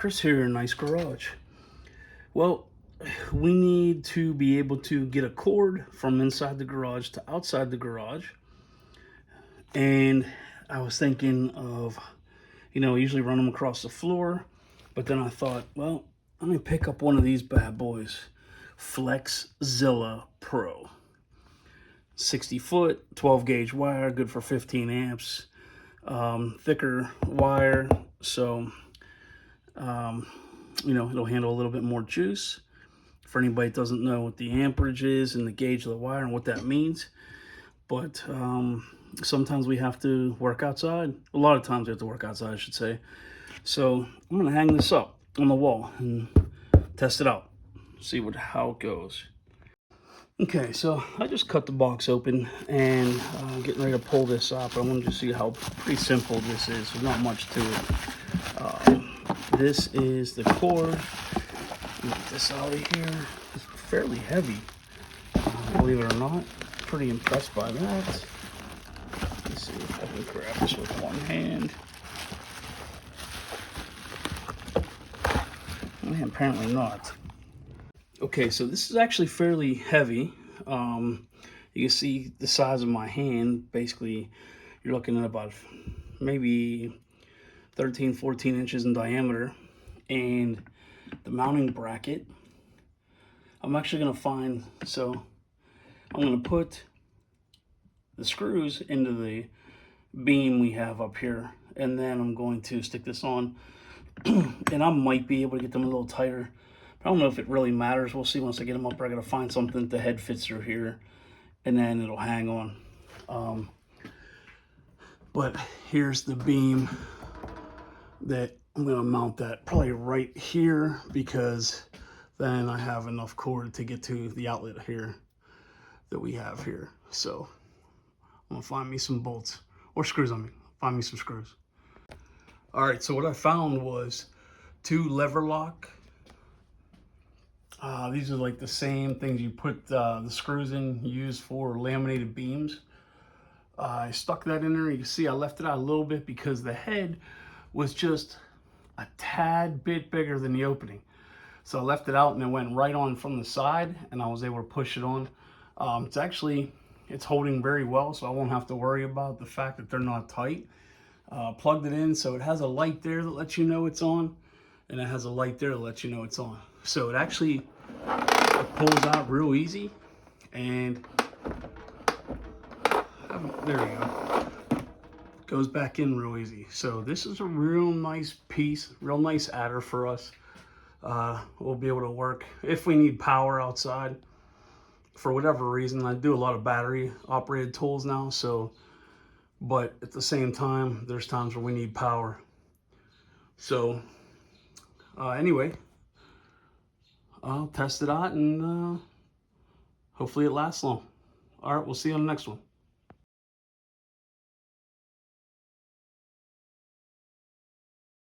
Chris here, Nice Garage. Well, we need to be able to get a cord from inside the garage to outside the garage. And I was thinking of, usually run them across the floor. But then I thought, well, let me pick up one of these bad boys. Flexzilla Pro. 60 foot, 12 gauge wire, good for 15 amps. Thicker wire, so it'll handle a little bit more juice. For anybody that doesn't know what the amperage is and the gauge of the wire and what that means, but sometimes we have to work outside. A lot of times we have to work outside, I should say. So I'm gonna hang this up on the wall and test it out, see how it goes. Okay, so I just cut the box open and getting ready to pull this up. I wanted to see how pretty simple this is. There's not much to it. This is the cord. Get this out of here. It's fairly heavy, believe it or not. Pretty impressed by that. Let's see if I can grab this with one hand. And apparently not. Okay, so this is actually fairly heavy. You can see the size of my hand. Basically, you're looking at about maybe 13, 14 inches in diameter. And the mounting bracket, I'm actually going to find, so I'm going to put the screws into the beam we have up here. And then I'm going to stick this on. And I might be able to get them a little tighter. I don't know if it really matters. We'll see once I get them up. I got to find something that the head fits through here, and then it'll hang on. But here's the beam that I'm going to mount that probably right here, because then I have enough cord to get to the outlet here that we have here. So I'm going to find me some bolts, or screws, find me some screws. All right, so what I found was 2 lever lock. These are like the same things you put the screws in, used for laminated beams. I stuck that in there. You can see I left it out a little bit because the head was just a tad bit bigger than the opening. So I left it out and it went right on from the side, and I was able to push it on. It's holding very well, so I won't have to worry about the fact that they're not tight. Plugged it in, so it has a light there that lets you know it's on, and it has a light there that lets you know it's on. So it actually pulls out real easy, and there you go. Goes back in real easy. So this is a real nice piece, real nice adder for us. We'll be able to work if we need power outside for whatever reason. I do a lot of battery operated tools now, but at the same time, there's times where we need power. So anyway, I'll test it out, and hopefully it lasts long. All right, we'll see you on the next one.